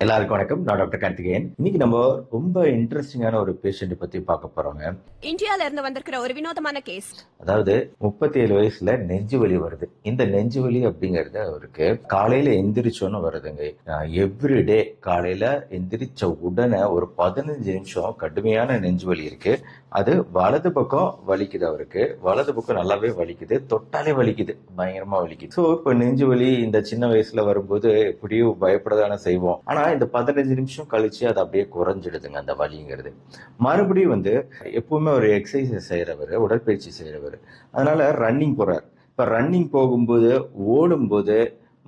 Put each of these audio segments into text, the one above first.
எல்லாருக்கும் வணக்கம். நான் டாக்டர் கார்த்திகேயன். இன்னைக்கு நம்ம ரொம்ப இன்ட்ரெஸ்டிங்கான ஒரு பேஷண்ட் பத்தி பார்க்க போறோங்க. இந்தியால இருந்து வந்திருக்கிற ஒரு வினோதமான கேஸ். அதாவது 37 வயசுல நெஞ்சு வலி வருது. இந்த நெஞ்சு வலி அப்படிங்கறது அவருக்கு காலையில எந்திரிச்சோன்னு வருதுங்க. எவ்ரிடே காலையில எந்திரிச்ச உடனே ஒரு 15 நிமிஷம் கடுமையான நெஞ்சு வலி இருக்கு. அது வலது பக்கம் வலிக்குது. அவருக்கு வலது பக்கம் நல்லாவே வலிக்குது, தொட்டாலே வலிக்குது, பயங்கரமா வலிக்குது. ஸோ இப்போ நெஞ்சு வலி இந்த சின்ன வயசுல வரும்போது எப்படியும் பயப்படதானே செய்வோம். ஆனா இந்த 15 நிமிஷம் கழிச்சு அது அப்படியே குறைஞ்சிடுதுங்க அந்த வலிங்கிறது. மறுபடியும் எப்பவுமே ஒரு எக்ஸசைஸ் செய்யறவர், உடற்பயிற்சி செய்யறவர், அதனால ரன்னிங் போறார். இப்ப ரன்னிங் போகும்போது ஓடும்போது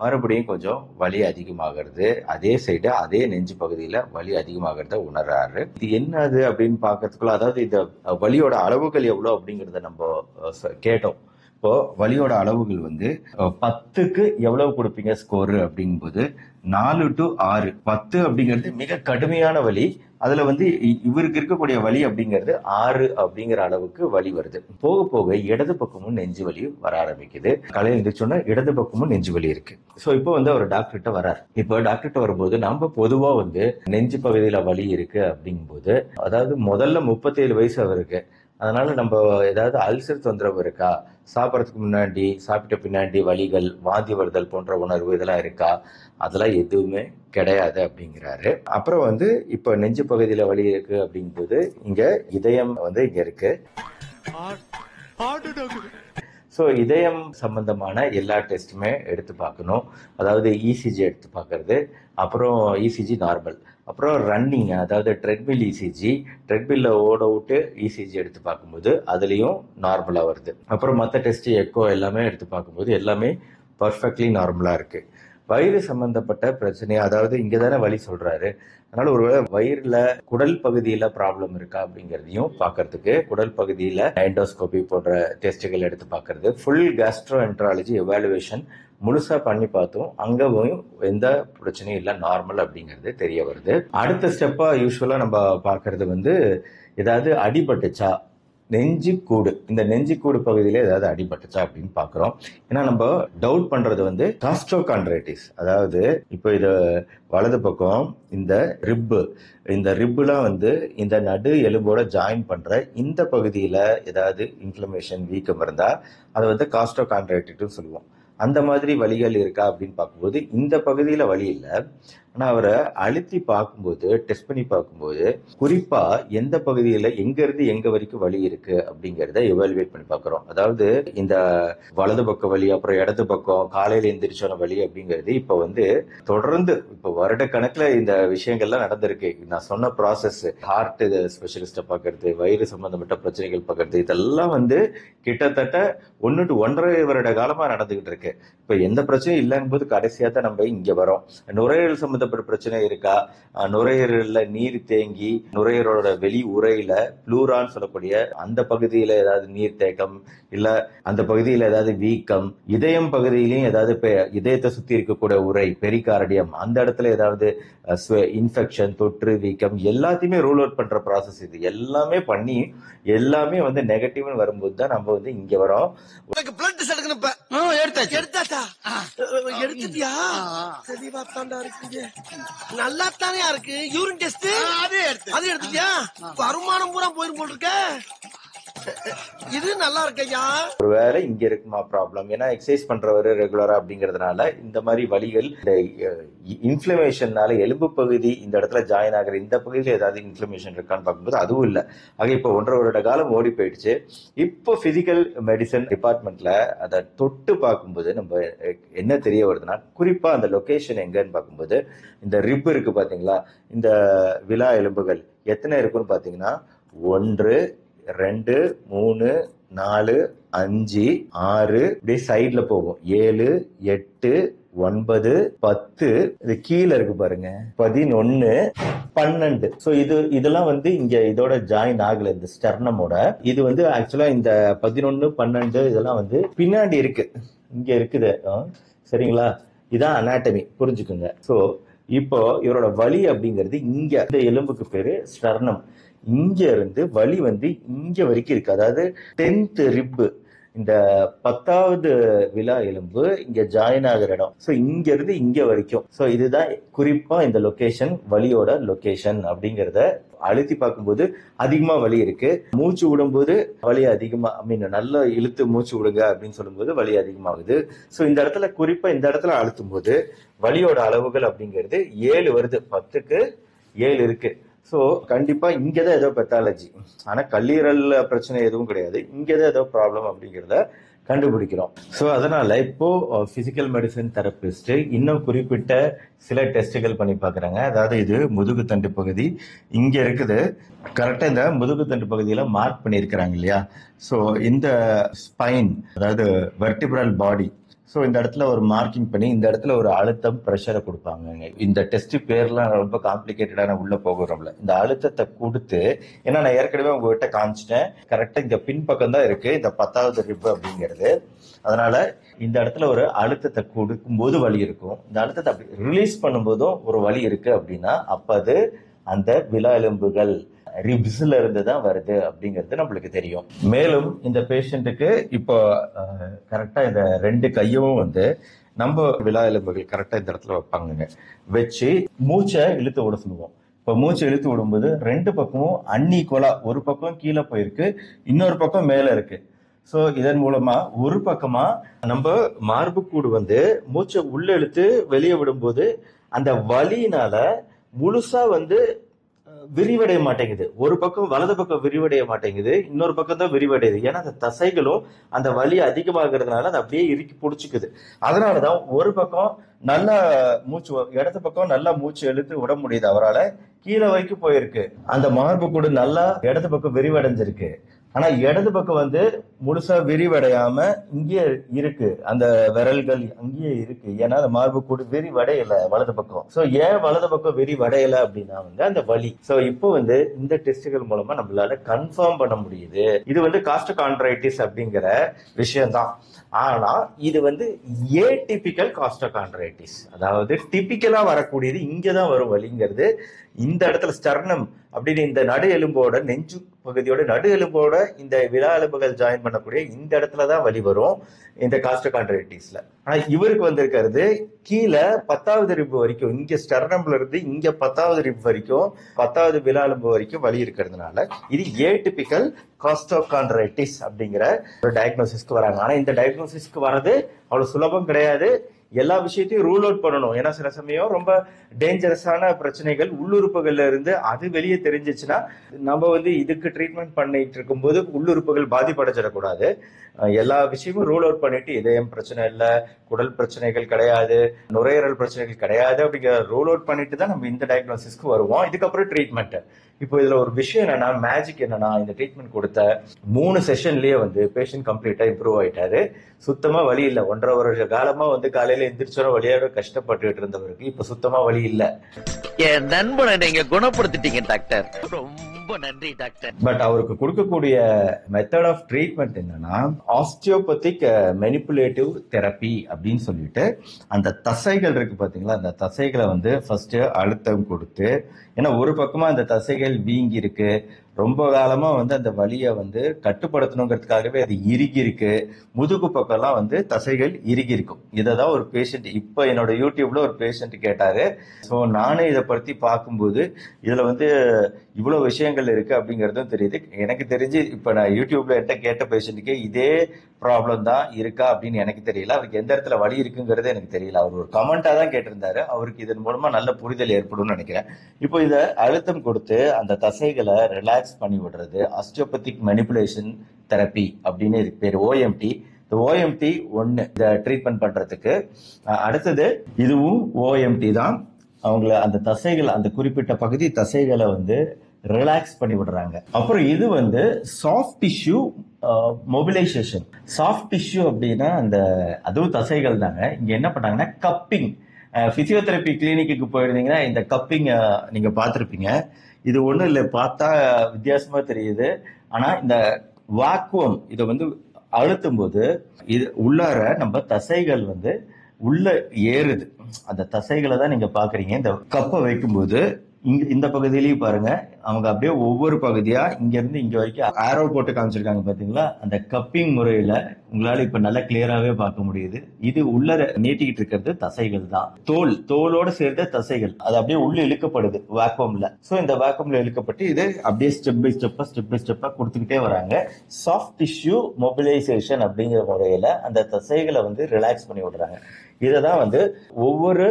மறுபடியும் கொஞ்சம் வலி அதிகமாகிறது. அதே சைடு அதே நெஞ்சு பகுதியில வலி அதிகமாகிறத உணர்றாரு. இது என்னது அப்படின்னு பாக்கிறதுக்குள்ள, அதாவது இந்த வலியோட அளவுகள் எவ்வளவு அப்படிங்கறத நம்ம கேட்டோம். இப்போ வலியோட அளவுகள் 10க்கு எவ்வளவு கொடுப்பீங்க ஸ்கோர் அப்படிங்கும்போது 4 to 6. 10 அப்படிங்கிறது மிக கடுமையான வலி. அதுல இவருக்கு இருக்கக்கூடிய வலி அப்படிங்கிறது 6 அப்படிங்கிற அளவுக்கு வலி வருது. போக போக இடது பக்கமும் நெஞ்சு வலி வர ஆரம்பிக்குது. காலையில் எழுந்திரிச்சோன்னா இடது பக்கமும் நெஞ்சு வலி இருக்கு. சோ இப்போ அவர் டாக்டர்கிட்ட வர்றாரு. இப்போ டாக்டர்கிட்ட வரும்போது நம்ம பொதுவா நெஞ்சு பகுதியில வலி இருக்கு அப்படிங்கும்போது, அதாவது முதல்ல 37 வயசு அவருக்கு, அதனால நம்ம ஏதாவது அல்சர் தொந்தரவு இருக்கா, சாப்பிட்றதுக்கு முன்னாடி சாப்பிட்ட பின்னாடி வலிகள், வாந்தி வருதல் போன்ற உணர்வு இதெல்லாம் இருக்கா, அதெல்லாம் எதுவுமே கிடையாது அப்படிங்கிறாரு. அப்புறம் இப்ப நெஞ்சு பகுதியில வலி இருக்கு அப்படிங்கும்போது இங்க இதயம் இங்க இருக்கு. ஸோ இதயம் சம்பந்தமான எல்லா டெஸ்ட்டுமே எடுத்து பார்க்கணும். அதாவது இசிஜி எடுத்து பார்க்கறது, அப்புறம் இசிஜி நார்மல், அப்புறம் ரன்னிங், அதாவது ட்ரெட்மில் இசிஜி, ட்ரெட்மில்ல ஓட விட்டு இசிஜி எடுத்து பார்க்கும்போது அதுலேயும் நார்மலாக வருது. அப்புறம் மற்ற டெஸ்ட் எக்கோ எல்லாமே எடுத்து பார்க்கும்போது எல்லாமே பர்ஃபெக்ட்லி நார்மலாக இருக்கு. வயிறு சம்பந்தப்பட்ட பிரச்சனை, அதாவது இங்கே தானே வலி சொல்றாரு, அதனால ஒருவேளை வயிறுல குடல் பகுதியில ப்ராப்ளம் இருக்கா அப்படிங்கிறதையும் பார்க்கறதுக்கு குடல் பகுதியில எண்டோஸ்கோபி போன்ற டெஸ்ட்டுகள் எடுத்து பார்க்கறது, ஃபுல் கேஸ்ட்ரோ என்ட்ராலஜி எவாலுவேஷன் முழுசா பண்ணி பார்த்தோம். அங்கவும் எந்த பிரச்சனையும் இல்லை, நார்மல் அப்படிங்கிறது தெரிய வருது. அடுத்த ஸ்டெப்பா யூஸ்வலா நம்ம பார்க்கறது ஏதாவது அடிபட்டுச்சா, நெஞ்சு கூடு, இந்த நெஞ்சு கூடு பகுதியில ஏதாவது அடிபட்டுச்சா அப்படின்னு பாக்குறோம். ஏன்னா நம்ம டவுட் பண்றது காஸ்ட்ரோகான்ட்ரைட்டிஸ், அதாவது இப்போ இது வலது பக்கம் இந்த ரிப்பு, இந்த ரிப்புலாம் இந்த நடு எலும்போட ஜாயின் பண்ற இந்த பகுதியில ஏதாவது இன்ஃப்ளமேஷன், வீக்கம் இருந்தா அதை காஸ்ட்ரோகான்ட்ரைட்டிஸ் சொல்லுவோம். அந்த மாதிரி வலிகள் இருக்கா அப்படின்னு பார்க்கும்போது இந்த பகுதியில வலி இல்லை. ஆனா அவரை அழுத்தி பார்க்கும்போது, டெஸ்ட் பண்ணி பார்க்கும்போது, குறிப்பா எந்த பகுதியில எங்க இருந்து எங்க வரைக்கும் வலி இருக்கு அப்படிங்கறத எவாலுவேட் பண்ணி பார்க்கிறோம். அதாவது இந்த வலது பக்க வலி, அப்புறம் இடது பக்கம் காலையில எந்திரிச்சோன வலி அப்படிங்கிறது இப்ப தொடர்ந்து இப்ப வருட கணக்குல இந்த விஷயங்கள்லாம் நடந்திருக்கு. நான் சொன்ன ப்ராசஸ், ஹார்ட் ஸ்பெஷலிஸ்ட பாக்குறது, வயிறு சம்பந்தப்பட்ட பிரச்சனைகள் பாக்குறது, இதெல்லாம் கிட்டத்தட்ட 1 to 1.5 வருட காலமா நடந்துகிட்டு இருக்கு. இப்ப எந்த பிரச்சனையும் இல்லைங்கும் போது கடைசியா தான் நம்ம இங்க வரோம். நுரையீரல் சம்பந்தப்பட்ட பிரச்சனை இருக்கா, நுரையீரல்ல நீர் தேங்கி நுரையீரலோட வெளி உரையில ப்ளூரான்னு சொல்லக்கூடிய அந்த பகுதியில ஏதாவது நீர் தேக்கம், இல்ல அந்த பகுதியில ஏதாவது வீக்கம், இதயம் பகுதியிலையும் ஏதாவது இதயத்தை சுத்தி இருக்கக்கூடிய உரை பெரிகார்டியம், அந்த இடத்துல ஏதாவது இன்ஃபெக்ஷன், தொற்று, வீக்கம், எல்லாத்தையுமே ரூல் அவுட் பண்ற ப்ராசஸ். இது எல்லாமே பண்ணி எல்லாமே நெகட்டிவ்னு வரும்போது தான் நம்ம இங்க வரோம். எடுத்துட்டியா? தெளிவா தாண்டா இருக்கீங்க. நல்லா தானே இருக்கு. யூரின் டெஸ்ட் அது எடுத்துட்டியா? வருமானம் பூரா போயிரும் போல் இருக்க. இது நல்லா இருக்கையா. ஒருவேளை இங்க இருக்குமா ப்ராப்ளம், ஏன்னா எக்ஸசைஸ் பண்றவரு ரெகுலரா அப்படிங்கறதுனால இந்த மாதிரி வலிகள், இந்த இன்ஃப்ளமேஷன்னால எலும்பு பகுதி இந்த இடத்துல ஜாயின் ஆகிற இந்த பகுதியில ஏதாவது இன்ஃப்ளமேஷன் இருக்கான்னு பார்க்கும்போது அதுவும் இல்லை. ஆக இப்போ 1.5 வருட காலம் ஓடி போயிடுச்சு. இப்போ பிசிக்கல் மெடிசன் டிபார்ட்மெண்ட்ல அதை தொட்டு பார்க்கும்போது நம்ம என்ன தெரிய வருதுன்னா, குறிப்பா அந்த லொகேஷன் எங்கன்னு பார்க்கும்போது இந்த ரிப் இருக்கு பாத்தீங்களா, இந்த விலா எலும்புகள் எத்தனை இருக்குன்னு பாத்தீங்கன்னா 1, 2, 3, 4, 5, 6, இப்படியே சைட்ல போகும். 7, 8, 9, 10, இது கீழே இருக்கு பாருங்க 11, 12. சோ இதெல்லாம் இங்க இதோட ஜாயின் ஆகல, இந்த ஸ்டெர்னமோட. இது ஆக்சுவலா இந்த 11, 12 இதெல்லாம் பின்னாடி இருக்கு, இங்க இருக்குது. சரிங்களா, இதான் அனாட்டமி, புரிஞ்சுக்குங்க. சோ இப்போ இவரோட வலி அப்படிங்கிறது இங்க, இந்த எலும்புக்கு பேரு ஸ்டெர்னம். இங்க இருந்து வலி இங்க வரைக்கும் இருக்கு. அதாவது 10th ரிப், இந்த 10வது விலா எலும்பு இங்க ஜாயின் ஆகிற இடம். ஸோ இங்க இருந்து இங்க வரைக்கும். ஸோ இதுதான் குறிப்பா இந்த லொகேஷன், வலியோட லொகேஷன் அப்படிங்கிறத அழுத்தி பார்க்கும்போது அதிகமா வலி இருக்கு. மூச்சு விடும்போது வலி அதிகமா, நல்லா இழுத்து மூச்சு விடுங்க அப்படின்னு சொல்லும்போது வலி அதிகமாகுது. ஸோ இந்த இடத்துல குறிப்பா இந்த இடத்துல அழுத்தும் போது வலியோட அளவுகள் அப்படிங்கிறது 7 வருது, 10க்கு 7 இருக்கு. ஸோ கண்டிப்பா இங்கதான் ஏதோ பெத்தாலஜி, ஆனா கல்லீரல் பிரச்சனை எதுவும் கிடையாது, இங்கதான் ஏதோ ப்ராப்ளம் அப்படிங்கிறத கண்டுபிடிக்கிறோம். ஸோ அதனால இப்போ பிசிக்கல் மெடிசன் தெரபிஸ்ட் இன்னும் குறிப்பிட்ட சில டெஸ்ட்டுகள் பண்ணி பார்க்குறாங்க. அதாவது இது முதுகு தண்டு பகுதி இங்க இருக்குது, கரெக்டா இந்த முதுகு தண்டு பகுதியில மார்க் பண்ணியிருக்கிறாங்க இல்லையா. ஸோ இந்த ஸ்பைன், அதாவது வெர்டிபிரல் பாடி, ஸோ இந்த இடத்துல ஒரு மார்க்கிங் பண்ணி இந்த இடத்துல ஒரு அழுத்தம் ப்ரெஷரை கொடுப்பாங்க. இந்த டெஸ்ட் பேர்லாம் ரொம்ப காம்ப்ளிகேட்டடான உள்ள போகிறோம்ல, இந்த அழுத்தத்தை கொடுத்து, ஏன்னா நான் ஏற்கனவே உங்ககிட்ட காமிச்சிட்டேன், கரெக்டா இந்த பின்பக்கம் தான் இருக்கு இந்த 10வது ரிப் அப்படிங்கிறது. அதனால இந்த இடத்துல ஒரு அழுத்தத்தை கொடுக்கும்போது வலி இருக்கும், இந்த அழுத்தத்தை அப்படி ரிலீஸ் பண்ணும்போதும் ஒரு வலி இருக்கு அப்படின்னா அப்ப அது அந்த விலா எலும்புகள் ரிப்ஸ்ல இருந்து தான் வருது அப்படிங்கிறது நம்மளுக்கு தெரியும். மேலும் இந்த பேஷண்ட்டுக்கு இப்போ கரெக்டா இந்த 2 கையும் வந்து நம்ம விலா எலும்புகள் கரெக்டா இந்த இடத்துல வைப்பாங்க, வச்சு மூச்சை இழுத்து விட சொல்லுவோம். இப்போ மூச்சை இழுத்து விடும்போது 2 பக்கமும் அன்ஈக்குவலா, ஒரு பக்கம் கீழே போயிருக்கு, இன்னொரு பக்கம் மேல இருக்கு. ஸோ இதன் மூலமா ஒரு பக்கமா நம்ம மார்புக்கூடு வந்து மூச்சை உள்ள இழுத்து வெளியே விடும்போது அந்த வலியினால முழுசா வந்து விரிவடைய மாட்டேங்குது. ஒரு பக்கம் வலது பக்கம் விரிவடைய மாட்டேங்குது, இன்னொரு பக்கம் தான் விரிவடையுது. ஏன்னா அந்த தசைகளும் அந்த வலி அதிகமாகிறதுனால அது அப்படியே இறுக்கி பிடிச்சிக்குது. அதனாலதான் ஒரு பக்கம் நல்லா மூச்சு, இடது பக்கம் நல்லா மூச்சு இழுத்து விட முடியுது அவரால், கீழே வரைக்கும் போயிருக்கு. அந்த மார்பு கூட நல்லா இடது பக்கம் விரிவடைஞ்சிருக்கு. ஆனா இடது பக்கம் வந்து முழுசா விரிவடையாம இங்கே இருக்கு, அந்த விரல்கள் அங்கேயே இருக்கு. ஏன்னா அந்த மார்பு கூடு விரிவடையல வலது பக்கம். சோ ஏன் வலது பக்கம் விரிவடையல அப்படின்னா வந்து அந்த வலி. சோ இப்போ வந்து இந்த டெஸ்டுகள் மூலமா நம்மளால கன்ஃபார்ம் பண்ண முடியுது இது வந்து காஸ்டோகாண்ட்ரைட்டிஸ் அப்படிங்கிற விஷயம்தான். ஆனா இது வந்து ஏடிபிக்கல் காஸ்டோகாண்ட்ரைட்டிஸ், அதாவது டிபிக்கலா வரக்கூடியது இங்கதான் வரும் வலிங்கிறது. இந்த இடத்துல ஸ்டர்னம் அப்படின்னு இந்த நடு எலும்போட, நெஞ்சு பகுதியோட நடு எலும்போட இந்த விலா எலும்புகள் ஜாயின் பண்ணக்கூடிய இந்த இடத்துலதான் வலி வரும் இந்த காஸ்டோகாண்ட்ரைட்டிஸ்ல. ஆனா இவருக்கு வந்திருக்கிறது கீழே 10வது ரிப் வரைக்கும், இங்க ஸ்டர்னம்ல இருந்து இங்க 10வது ரிப் வரைக்கும், 10வது விலா எலும்பு வரைக்கும் வலி இருக்கிறதுனால இது ஏடிபிக்கல் காஸ்டோகாண்ட்ரைட்டிஸ் அப்படிங்கிற ஒரு டயக்னோசிஸ்க்கு வராங்க. ஆனா இந்த டயக்னோசிஸ்க்கு வர்றது அவ்வளவு சுலபம் கிடையாது. எல்லா விஷயத்தையும் ரூல் அவுட் பண்ணணும். ஏன்னா சில சமயம் ரொம்ப டேஞ்சரஸான பிரச்சனைகள் உள்ளுறுப்புகள்ல இருந்து அது வெளியே தெரிஞ்சிச்சுன்னா நம்ம வந்து இதுக்கு ட்ரீட்மெண்ட் பண்ணிட்டு இருக்கும்போது உள்ளுறுப்புகள் பாதிப்படைஞ்சிடக்கூடாது. எல்லா விஷயமும் ரூல் அவுட் பண்ணிட்டு இதயம் பிரச்சனை இல்லை, குடல் பிரச்சனைகள் கிடையாது, நுரையீரல் பிரச்சனைகள் கிடையாது அப்படிங்கிற ரூல் அவுட் பண்ணிட்டு தான் நம்ம இந்த டயக்னோசிஸ்க்கு வருவோம். இதுக்கப்புறம் ட்ரீட்மெண்ட். இப்போ இதுல ஒரு விஷயம் என்னன்னா, மேஜிக் என்னன்னா, இந்த ட்ரீட்மெண்ட் கொடுத்த 3 செஷன்லயே வந்து பேஷண்ட் கம்ப்ளீட்டா இம்ப்ரூவ் ஆயிட்டாரு. சுத்தமா வலி இல்ல. 1.5 வருஷ காலமா வந்து காலையில எந்திரிச்சோட வழியோட கஷ்டப்பட்டுட்டு இருந்தவருக்கு இப்ப சுத்தமா வலி இல்ல. என் நண்பனை நீங்க குணப்படுத்திட்டீங்க டாக்டர், ரொம்ப நன்றி டாக்டர். பட் அவருக்கு கொடுக்கக்கூடிய மெத்தட் ஆஃப் ட்ரீட்மெண்ட் என்னன்னா ஆஸ்டியோபதிக் மெனிப்புலேட்டிவ் தெரப்பி அப்படின்னு சொல்லிட்டு, அந்த தசைகள் இருக்கு பாத்தீங்களா, அந்த தசைகளை வந்து ஃபர்ஸ்ட் அழுத்தம் கொடுத்து, ஏன்னா ஒரு பக்கமா அந்த தசைகள் வீங்கி இருக்கு, ரொம்ப காலமா வந்து அந்த வலியை வந்து கட்டுப்படுத்தணுங்கிறதுக்காகவே அது இறுகி இருக்கு, முதுகு பக்கம்லாம் வந்து தசைகள் இறுகி இருக்கும். இதைதான் ஒரு பேஷண்ட் இப்ப என்னோட யூடியூப்ல ஒரு பேஷண்ட் கேட்டாரு. ஸோ நானே இதை பத்தி பார்க்கும்போது இதுல வந்து இவ்வளவு விஷயங்கள் இருக்கு அப்படிங்கறதும் தெரியுது. எனக்கு தெரிஞ்சு இப்ப நான் யூடியூப்ல என்கிட்ட கேட்ட பேஷண்ட்டுக்கு இதே ப்ராப்ளம் தான் இருக்கா அப்படின்னு எனக்கு தெரியல. அவருக்கு எந்த இடத்துல வலி இருக்குங்கிறது எனக்கு தெரியல. அவர் ஒரு கமெண்டா தான் கேட்டிருந்தாரு. அவருக்கு இதன் மூலமா நல்ல புரிதல் ஏற்படும் நினைக்கிறேன். இப்போ இதை அழுத்தம் கொடுத்து அந்த தசைகளை ரிலாக்ஸ் பண்ணி விடுறது ஆஸ்டியோபதிக் மெனிப்புலேஷன் தெரப்பி அப்படின்னு இதுக்கு பேர், ஓஎம்டி. இந்த ஓஎம்டி 1 இதை ட்ரீட்மெண்ட் பண்றதுக்கு. அடுத்தது இதுவும் ஓஎம்டி தான். அவங்கள அந்த தசைகள், அந்த குறிப்பிட்ட பகுதி தசைகளை வந்து ரிலாக்ஸ் பண்ணி விடுறாங்க. அப்புறம் இது வந்து soft tissue mobilisation. Soft tissue அப்படின்னா அந்த அதுவும் தசைகள் தாங்க. இங்க என்ன பண்ணாங்கன்னா கப்பிங். பிசியோதெரப்பி கிளினிக்கு போயிருந்தீங்கன்னா இந்த கப்பிங் நீங்க பார்த்துருப்பீங்க. இது ஒண்ணும் இல்லை, பார்த்தா வித்தியாசமா தெரியுது. ஆனா இந்த வாக்குவம் இதை வந்து அழுத்தும் போது இது உள்ளார நம்ம தசைகள் வந்து உள்ள ஏறுது. அந்த தசைகளை தான் நீங்க பாக்குறீங்க. இந்த கப்பை வைக்கும்போது இந்த பகுதியிலையும் பாருங்க, அவங்க அப்படியே ஒவ்வொரு பகுதியா இங்க இருந்து இங்க வரைக்கும் ஆரோ போட்டு காமிச்சிருக்காங்க பாத்தீங்களா? அந்த கப்பிங் முறையில உங்களால இப்ப நல்லா கிளியராவே பார்க்க முடியுது. இது உள்ள நீட்டிக்கிட்டு இருக்கிறது தசைகள் தான். தோலோட சேர்ந்த தசைகள் அது அப்படியே உள்ள இழுக்கப்படுது வேக்யூம்ல. சோ இந்த வேக்யூம்ல இழுக்கப்பட்டு இது அப்படியே ஸ்டெப் பை ஸ்டெப்பா கொடுத்துக்கிட்டே வராங்க. சாஃப்ட் டிஷ்யூ மொபிலைசேஷன் அப்படிங்கிற முறையில அந்த தசைகளை வந்து ரிலாக்ஸ் பண்ணி விடுறாங்க. இததான் வந்து ஒவ்வொரு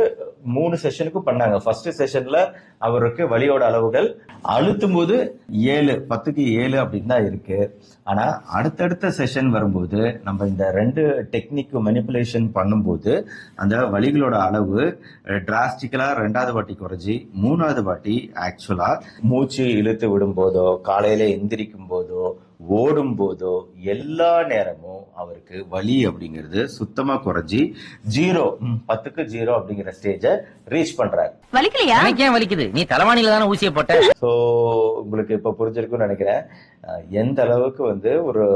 3 செஷனுக்கும் பண்ணாங்க. ஃபர்ஸ்ட் செஷன்ல அவருக்கு வலியோட அளவுகள் அழுத்தும் போது 10க்கு 7 அப்படின்னு தான் இருக்கு. ஆனா அடுத்தடுத்த செஷன் வரும்போது நம்ம இந்த 2 டெக்னிக் மெனிப்புலேஷன் பண்ணும்போது அந்த வலிகளோட அளவு டிராஸ்டிக்கலா 2வது வாட்டி குறைஞ்சி 3வது வாட்டி ஆக்சுவலா மூச்சு இழுத்து விடும் போதோ காலையில எந்திரிக்கும் போதோ ஓடும் போதோ எல்லா நேரமும் அவருக்கு வலி அப்படிங்கிறது சுத்தமா குறைஞ்சி 10க்கு 0 அப்படிங்கிற ஸ்டேஜ ரீச் பண்றாரு. வலிக்கலையா? ஏன் வலிக்குது? நீ தலைவாணியில தானே ஊசியை போட்ட. சோ உங்களுக்கு இப்ப புரிஞ்சிருக்கும்னு நினைக்கிறேன். எந்த அளவுக்கு வந்து ஒரு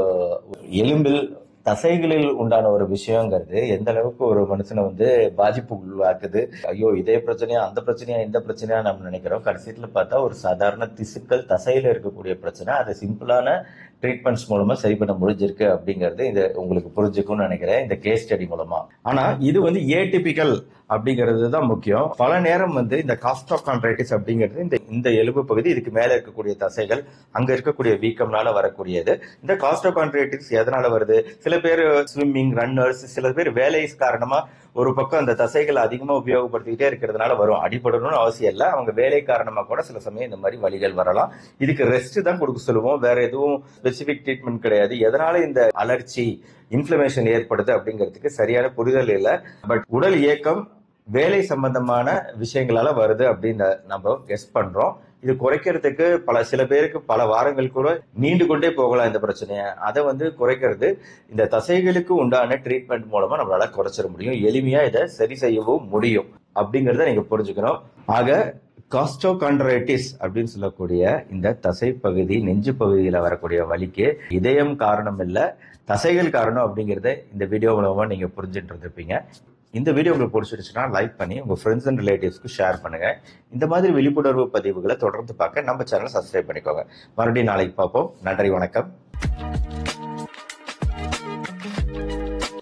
எலும்பில் தசைகளில் உண்டான ஒரு விஷயங்கிறது எந்த அளவுக்கு ஒரு மனுஷனை வந்து பாதிப்பு உள்ளாக்குது. ஐயோ இதே பிரச்சனையா அந்த பிரச்சனையா இந்த பிரச்சனையா நம்ம நினைக்கிறோம். கடைசியில பார்த்தா ஒரு சாதாரண திசுக்கள் தசையில இருக்கக்கூடிய பிரச்சனை அதை சிம்பிளான ட்ரீட்மெண்ட்ஸ் மூலமா சரி பண்ண முடிஞ்சிருக்கு அப்படிங்கிறது இது உங்களுக்கு புரிஞ்சுக்கும்னு நினைக்கிறேன் இந்த கேஸ் ஸ்டடி மூலமா. ஆனா இது வந்து ஏடிபிக்கல் அப்படிங்கிறது தான் முக்கியம். பல நேரம் வந்து இந்த காஸ்டோகான்ட்ரைட்டிஸ் அப்படிங்கிறது இந்த எலும்பு பகுதி இதுக்கு மேல இருக்கக்கூடிய தசைகள் அங்க இருக்கக்கூடிய வீக்கம்னால வரக்கூடியது. இந்த காஸ்டோகான்ட்ரைட்டிஸ் எதனால வருது? சில பேர் ஸ்விம்மிங், ரன்னர்ஸ், சில பேர் வேலை காரணமா ஒரு பக்கம் அந்த தசைகளை அதிகமா உபயோகப்படுத்திக்கிட்டே இருக்கிறதுனால வரும். அடிபடணும்னு அவசியம் இல்லை, அவங்க வேலை காரணமா கூட சில சமயம் இந்த மாதிரி வலிகள் வரலாம். இதுக்கு ரெஸ்ட் தான் கொடுக்க சொல்லுவோம், வேற எதுவும் ஸ்பெசிபிக் ட்ரீட்மெண்ட் கிடையாது. எதனால இந்த அலர்ச்சி இன்ஃப்ளமேஷன் ஏற்படுது அப்படிங்கிறதுக்கு சரியான புரிதல் இல்லை. பட் உடல் இயக்கம் வேலை சம்பந்தமான விஷயங்களால வருது அப்படின்னு நம்ம கெஸ் பண்றோம். இது குறைக்கிறதுக்கு சில பேருக்கு பல வாரங்கள் கூட நீண்டு கொண்டே போகலாம் இந்த பிரச்சனையை. அதை வந்து குறைக்கிறது இந்த தசைகளுக்கு உண்டான ட்ரீட்மெண்ட் மூலமா நம்மளால குறைச்சிட முடியும். எளிமையா இதை சரி செய்யவும் முடியும் அப்படிங்கறத நீங்க புரிஞ்சுக்கணும். ஆக காஸ்டோகான்ட்ரைட்டிஸ் அப்படின்னு சொல்லக்கூடிய இந்த தசை பகுதி நெஞ்சு பகுதியில வரக்கூடிய வலிக்கு இதயம் காரணம் இல்ல, தசைகள் காரணம் அப்படிங்கறத இந்த வீடியோ மூலமா நீங்க புரிஞ்சுட்டு இருந்திருப்பீங்க. இந்த வீடியோ உங்களுக்கு பிடிச்சிருச்சுன்னா லைக் பண்ணி உங்க ஃப்ரெண்ட்ஸ் அண்ட் ரிலேட்டிவ்ஸ்க்கு ஷேர் பண்ணுங்க. இந்த மாதிரி விழிப்புணர்வு பதிவுகளை தொடர்ந்து பார்க்க நம்ம சேனலை சப்ஸ்கிரைப் பண்ணிக்கோங்க. மறுபடியும் நாளைக்கு பார்ப்போம். நன்றி, வணக்கம்.